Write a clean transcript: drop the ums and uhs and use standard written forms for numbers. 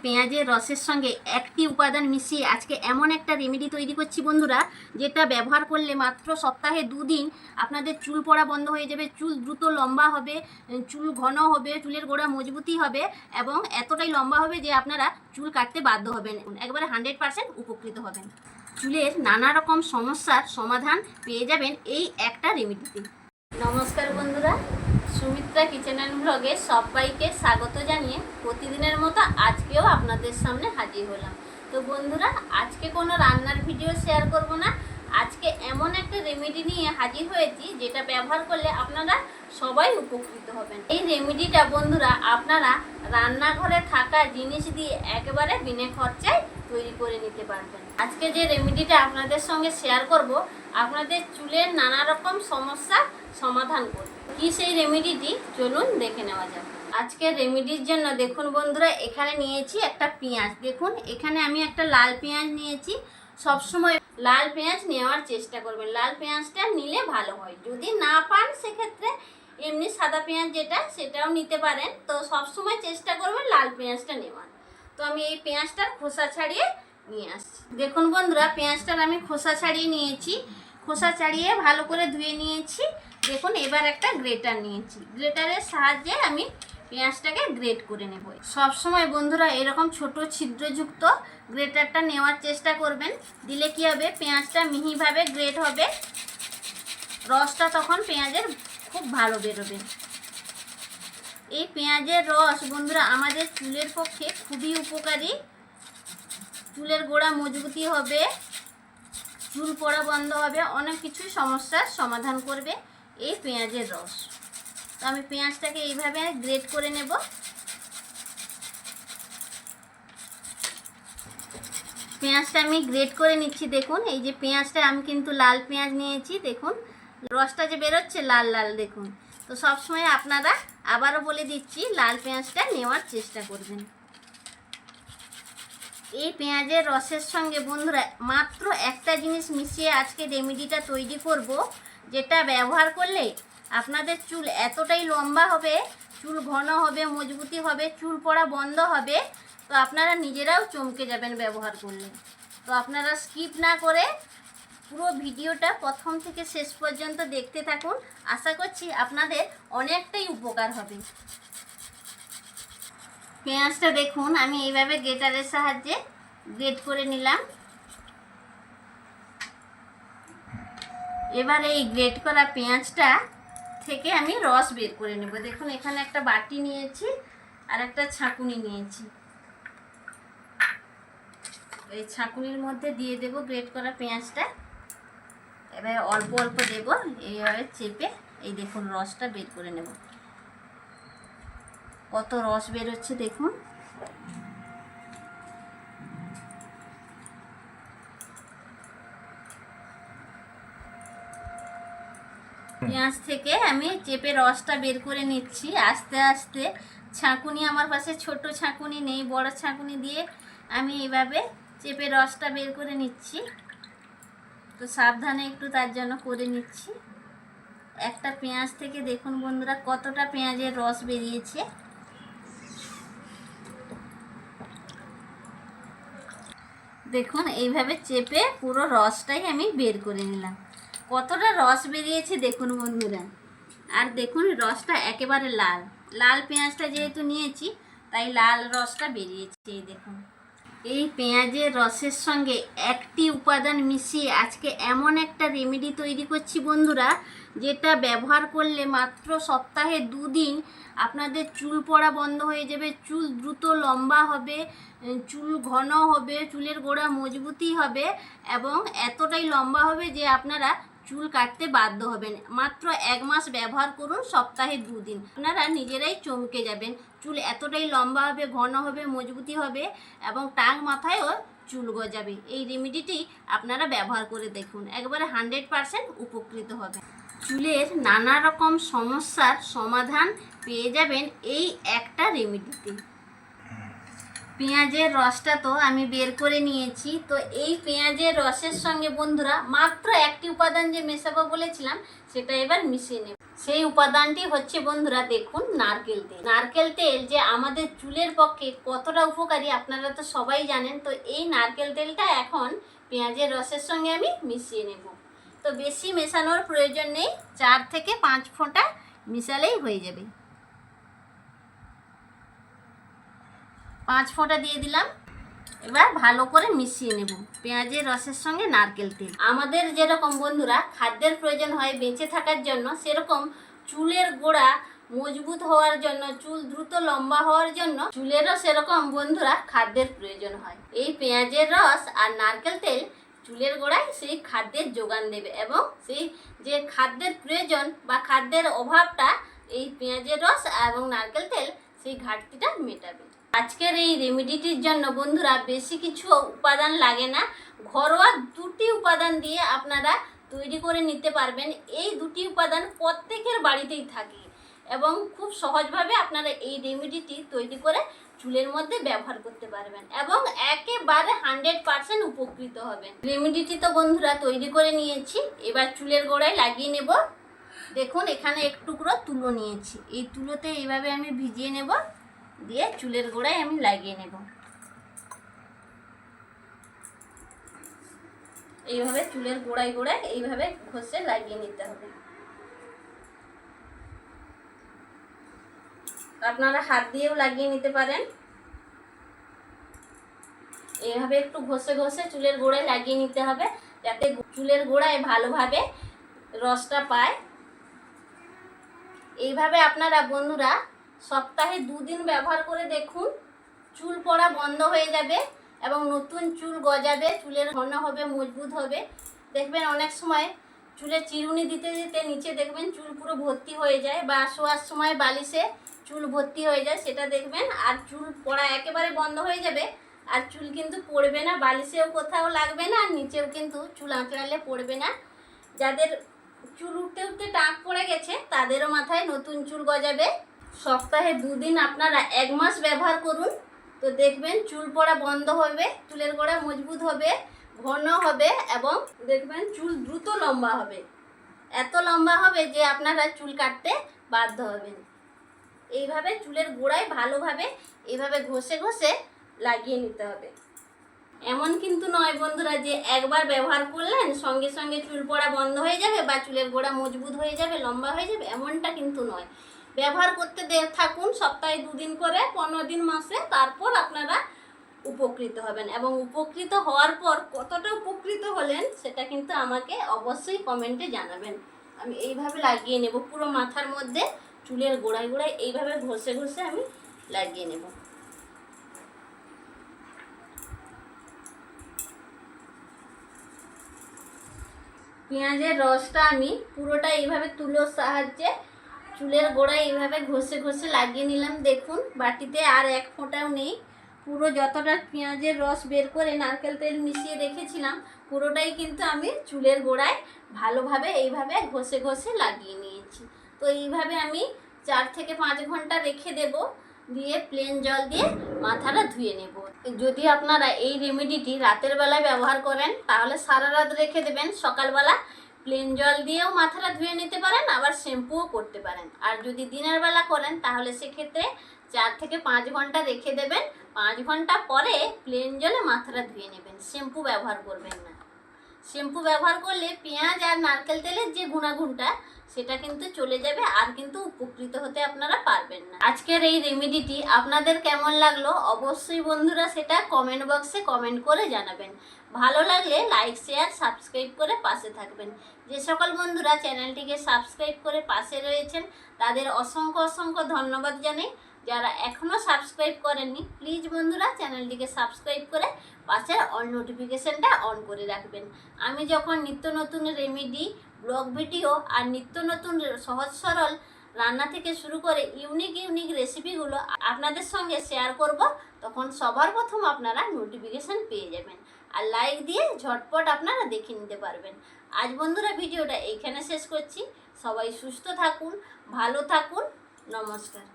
পেঁয়াজের রসের সঙ্গে একটি উপাদান মিশিয়ে আজকে এমন একটা রেমেডি তৈরি করছি বন্ধুরা, যেটা ব্যবহার করলে মাত্র সপ্তাহে 2 দিন আপনাদের চুল পড়া বন্ধ হয়ে যাবে, চুল দ্রুত লম্বা হবে, চুল ঘন হবে, চুলের গোড়া মজবুতি হবে এবং এতটাই লম্বা হবে যে আপনারা চুল কাটতে বাধ্য হবেন, একবারে 100% উপকৃত হবেন। চুলের নানা রকম সমস্যার সমাধান পেয়ে যাবেন এই একটা রেমেডিতে। নমস্কার বন্ধুরা, সুমিত্রা কিচেন অ্যান্ড ব্লগে সবাইকে স্বাগত জানিয়ে প্রতিদিনের মতো আজকেও আপনাদের সামনে হাজির হলাম। তো বন্ধুরা, আজকে কোনো রান্নার ভিডিও শেয়ার করব না, আজকে এমন একটা রেমেডি নিয়ে হাজির হয়েছি যেটা ব্যবহার করলে আপনারা সবাই উপকৃত হবেন। এই রেমেডিটা বন্ধুরা আপনারা রান্নাঘরে থাকা জিনিস দিয়ে একেবারে বিনা খরচায় তৈরি করে নিতে পারবেন। আজকে যে রেমেডিটা আপনাদের সঙ্গে শেয়ার করব আপনাদের চুলের নানা রকম সমস্যা সমাধান করবে। কি সেই রেমেডিটি চলুন দেখে নেওয়া যাক। আজকের রেমেডির জন্য দেখুন বন্ধুরা, এখানে নিয়েছি একটা পেঁয়াজ। দেখুন এখানে আমি একটা লাল পেঁয়াজ নিয়েছি। সবসময় লাল পেঁয়াজ নেওয়ার চেষ্টা করবেন, লাল পেঁয়াজটা নিলে ভালো হয়। যদি না পান সেক্ষেত্রে এমনি সাদা পেঁয়াজ যেটা সেটাও নিতে পারেন। তো সবসময় চেষ্টা করবেন লাল পেঁয়াজটা নেওয়ার। তো আমি এই পেঁয়াজটার খোসা ছাড়িয়ে নিয়ে আসছি। দেখুন বন্ধুরা, পেঁয়াজটার আমি খোসা ছাড়িয়ে নিয়েছি, খোসা ছাড়িয়ে ভালো করে ধুয়ে নিয়েছি। দেখুন এবার একটা গ্রেটার নিয়েছি, গ্রেটারের সাহায্যে আমি পেঁয়াজটাকে গ্রেট করে নেব। সব সময় বন্ধুরা এরকম ছোট ছিদ্রযুক্ত গ্রেটারটা নেওয়ার চেষ্টা করবেন, দিলে কি হবে পেঁয়াজটা মিহিভাবে গ্রেট হবে, রসটা তখন পেঁয়াজের খুব ভালো বেরোবে। এই পেঁয়াজের রস বন্ধুরা আমাদের চুলের পক্ষে খুবই উপকারী, চুলের গোড়া মজবুতি হবে, চুল পড়া বন্ধ হবে, অনেক কিছু সমস্যার সমাধান করবে এই পেঁয়াজের রস। তো আমি পেঁয়াজটাকে এইভাবে গ্রেট করে নেব। পেঁয়াজটা আমি গ্রেট করে নিচ্ছি। দেখুন এই যে পেঁয়াজটা আমি কিন্তু লাল পেঁয়াজ নিয়েছি, দেখুন রসটা যে বেরোচ্ছে লাল লাল, দেখুন। তো সবসময় আপনারা, আবারও বলে দিচ্ছি, লাল পেঁয়াজটা নেওয়ার চেষ্টা করবেন। এই পেঁয়াজের রসের সঙ্গে বন্ধুরা মাত্র একটা জিনিস মিশিয়ে আজকে রেমেডিটা তৈরি করব, যেটা ব্যবহার করলে আপনাদের চুল এতটাই লম্বা হবে, চুল ঘন হবে, মজবুতি হবে, চুল পড়া বন্ধ হবে। তো আপনারা নিজেরাও চমকে যাবেন ব্যবহার করলে। তো আপনারা স্কিপ না করে পুরো ভিডিওটা প্রথম থেকে শেষ পর্যন্ত দেখতে থাকুন, আশা করছি আপনাদের অনেকটাই উপকার হবে। পেঁয়াজটা দেখুন আমি এইভাবে গ্রেটারের সাহায্যে গ্রেট করে নিলাম। এবার এই গ্রেট করা পেঁয়াজটা থেকে আমি রস বের করে নেব। দেখুন এখানে একটা বাটি নিয়েছি আর একটা ছাঁকুনি নিয়েছি, এই ছাঁকুনির মধ্যে দিয়ে দেব গ্রেট করা পেঁয়াজটা। এবার অল্প অল্প দেব, এইভাবে চেপে এই দেখুন রসটা বের করে নেব। কত রস বেরোচ্ছে দেখুন। পেঁয়াজ থেকে আমি চেপে রসটা বের করে নিচ্ছি আস্তে আস্তে। ছাঁকুনি আমার পাশে ছোট ছাঁকুনি নেই, বড় ছাঁকুনি দিয়ে আমি এইভাবে চেপে রসটা বের করে নিচ্ছি। তো সাবধানে একটু তার জন্য করে নিচ্ছি। একটা পেঁয়াজ থেকে দেখুন বন্ধুরা কতটা পেঁয়াজের রস বেরিয়েছে। দেখুন এইভাবে চেপে পুরো রসটাই আমি বের করে নিলাম। কতটা রস বেরিয়েছে দেখুন বন্ধুরা। আর দেখুন রসটা একেবারে লাল, লাল পেঁয়াজটা যেহেতু নিয়েছি তাই লাল রসটা বেরিয়েছে। এই দেখুন এই পেঁয়াজের রসের সঙ্গে একটি উপাদান মিশিয়ে আজকে এমন একটা রেমেডি তৈরি করছি বন্ধুরা, যেটা ব্যবহার করলে মাত্র সপ্তাহে 2 দিন আপনাদের চুল পড়া বন্ধ হয়ে যাবে, চুল দ্রুত লম্বা হবে, চুল ঘন হবে, চুলের গোড়া মজবুতি হবে এবং এতটাই লম্বা হবে যে আপনারা চুল কাটতে বাধ্য হবেন। মাত্র 1 মাস ব্যবহার করুন, সপ্তাহে 2 দিন, আপনারা নিজেরাই চমকে যাবেন। চুল এতটাই লম্বা হবে, ঘন হবে, মজবুতি হবে এবং টাক মাথায়ও চুল গজাবে। এই রেমেডিটি আপনারা ব্যবহার করে দেখুন, একবারে 100% উপকৃত হবে। চুলের নানা রকম সমস্যার সমাধান পেয়ে যাবেন এই একটা রেমেডিতে। পেঁয়াজের রসটা তো আমি বের করে নিয়েছি। তো এই পেঁয়াজের রসের সঙ্গে বন্ধুরা মাত্র একটি উপাদান যে মেশাবো বলেছিলাম সেটা এবার মিশিয়ে নেব। সেই উপাদানটি হচ্ছে বন্ধুরা দেখুন নারকেল তেল। নারকেল তেল যে আমাদের চুলের পক্ষে কতটা উপকারী আপনারা তো সবাই জানেন। তো এই নারকেল তেলটা এখন পেঁয়াজের রসের সঙ্গে আমি মিশিয়ে নেব। তো বেশি মেশানোর প্রয়োজন নেই, 4 থেকে 5 ফোঁটা মিশালেই হয়ে যাবে। 5 ফোঁটা দিয়ে দিলাম। এবার ভালো করে মিশিয়ে নেব পেঁয়াজের রসের সঙ্গে নারকেল তেল। আমাদের যেরকম বন্ধুরা খাদ্যের প্রয়োজন হয় বেঁচে থাকার জন্য, সেরকম চুলের গোড়া মজবুত হওয়ার জন্য, চুল দ্রুত লম্বা হওয়ার জন্য চুলেরও সেরকম বন্ধুরা খাদ্যের প্রয়োজন হয়। এই পেঁয়াজের রস আর নারকেল তেল চুলের গোড়ায় সেই খাদ্যের যোগান দেবে এবং সেই যে খাদ্যের প্রয়োজন বা খাদ্যের অভাবটা এই পেঁয়াজের রস এবং নারকেল তেল সেই ঘাটতিটা মেটাবে। আজকের এই রেমেডিটির জন্য বন্ধুরা বেশি কিছু উপাদান লাগে না, ঘরোয়া 2টি উপাদান দিয়ে আপনারা তৈরি করে নিতে পারবেন। এই 2টি উপাদান প্রত্যেকের বাড়িতেই থাকে এবং খুব সহজভাবে আপনারা এই রেমেডিটি তৈরি করে চুলের মধ্যে ব্যবহার করতে পারবেন এবং একেবারে 100% উপকৃত হবেন। রেমেডিটি তো বন্ধুরা তৈরি করে নিয়েছি, এবার চুলের গোড়ায় লাগিয়ে নেব। দেখুন এখানে এক টুকরো তুলো নিয়েছি, এই তুলোতে এইভাবে আমি ভিজিয়ে নেব, দিয়ে চুলের গোড়ায় আমি লাগিয়ে নেব। এইভাবে চুলের গোড়ায় গোড়ায় এইভাবে ঘষে লাগিয়ে নিতে হবে। আপনারা হাত দিয়েও লাগিয়ে নিতে পারেন। এইভাবে একটু ঘষে ঘষে চুলের গোড়ায় লাগিয়ে নিতে হবে, যাতে চুলের গোড়ায় ভালোভাবে রসটা পায়। এইভাবে আপনারা বন্ধুরা সপ্তাহে 2 দিন ব্যবহার করে দেখুন, চুল পড়া বন্ধ হয়ে যাবে এবং নতুন চুল গজাবে, চুলের ঘন হবে, মজবুত হবে। দেখবেন অনেক সময় চুলে চিরুনি দিতে দিতে নিচে দেখবেন চুল পুরো ভর্তি হয়ে যায়, বা শোয়ার সময় বালিশে চুল ভর্তি হয়ে যায়, সেটা দেখবেন। আর চুল পড়া একেবারে বন্ধ হয়ে যাবে, আর চুল কিন্তু পড়বে না, বালিশেও কোথাও লাগবে না, আর নিচেও কিন্তু চুল আঁচড়ালে পড়বে না। যাদের চুল উঠতে উঠতে টাক পড়ে গেছে তাদেরও মাথায় নতুন চুল গজাবে। সপ্তাহে 2 দিন আপনারা 1 মাস ব্যবহার করুন, তো দেখবেন চুল পড়া বন্ধ হবে, চুলের গোড়া মজবুত হবে, ঘন হবে এবং দেখবেন চুল দ্রুত লম্বা হবে। এত লম্বা হবে যে আপনারা চুল কাটতে বাধ্য হবেন। এইভাবে চুলের গোড়ায় ভালোভাবে এইভাবে ঘষে ঘষে লাগিয়ে নিতে হবে। এমন কিন্তু নয় বন্ধুরা যে একবার ব্যবহার করলেন সঙ্গে সঙ্গে চুল পড়া বন্ধ হয়ে যাবে বা চুলের গোড়া মজবুত হয়ে যাবে, লম্বা হয়ে যাবে, এমনটা কিন্তু নয়। ব্যবহার করতে থাকুন সপ্তাহে 2 দিন করে, 15 দিন মাসে, তারপর আপনারা উপকৃত হবেন। এবং উপকৃত হওয়ার পর কতটা উপকৃত হলেন সেটা কিন্তু আমাকে অবশ্যই কমেন্টে জানাবেন। আমি এইভাবে লাগিয়ে নেব পুরো মাথার মধ্যে, চুলের গোড়ায় গোড়ায় এইভাবে ঘষে ঘষে আমি লাগিয়ে নেব। পেঁয়াজের রসটা আমি পুরোটা এইভাবে তুলোর সাহায্যে চুলের গোড়ায় এইভাবে ঘষে ঘষে লাগিয়ে নিলাম। দেখুন বাটিতে আর 1 ফোঁটাও নেই, পুরো যতটা পেঁয়াজের রস বের করে নারকেল তেল মিশিয়ে রেখেছিলাম পুরোটাই কিন্তু আমি চুলের গোড়ায় ভালোভাবে এইভাবে ঘষে ঘষে লাগিয়ে নিয়েছি। তো এইভাবে আমি 4 থেকে 5 ঘন্টা রেখে দেব, দিয়ে প্লেন জল দিয়ে মাথাটা ধুয়ে নেব। যদি আপনারা এই রেমেডিটি রাতের বেলায় ব্যবহার করেন তাহলে সারা রাত রেখে দেবেন, সকালবেলা প্লেন জল দিয়েও মাথাটা ধুয়ে নিতে পারেন, আবার শ্যাম্পুও করতে পারেন। আর যদি দিনের বেলা করেন তাহলে সেক্ষেত্রে 4 থেকে 5 ঘন্টা রেখে দেবেন, 5 ঘন্টা পরে প্লেন জলে মাথাটা ধুয়ে নেবেন, শ্যাম্পু ব্যবহার করবেন না। শ্যাম্পু ব্যবহার করলে পেঁয়াজ আর নারকেল তেলের যে গুণাগুণটা সেটা কিন্তু চলে যাবে, আর কিন্তু উপকৃত হতে আপনারা পারবেন না। আজকের এই রেমেডিটি আপনাদের কেমন লাগলো অবশ্যই বন্ধুরা সেটা কমেন্ট বক্সে কমেন্ট করে জানাবেন। ভালো লাগলে লাইক, শেয়ার, সাবস্ক্রাইব করে পাশে থাকবেন। যে সকল বন্ধুরা চ্যানেলটিকে সাবস্ক্রাইব করে পাশে রয়েছেন তাদের অসংখ্য অসংখ্য ধন্যবাদ জানাই। যারা এখনও সাবস্ক্রাইব করেননি প্লিজ বন্ধুরা চ্যানেলটিকে সাবস্ক্রাইব করে পাশের অল নোটিফিকেশানটা অন করে রাখবেন। আমি যখন নিত্য নতুন রেমেডি, ব্লগ ভিডিও আর নিত্য নতুন সহজ সরল রান্না থেকে শুরু করে ইউনিক রেসিপিগুলো আপনাদের সঙ্গে শেয়ার করব, তখন সবার প্রথম আপনারা নোটিফিকেশান পেয়ে যাবেন আর লাইক দিয়ে ঝটপট আপনারা দেখে নিতে পারবেন। আজ বন্ধুরা ভিডিওটা এইখানে শেষ করছি। সবাই সুস্থ থাকুন, ভালো থাকুন, নমস্কার।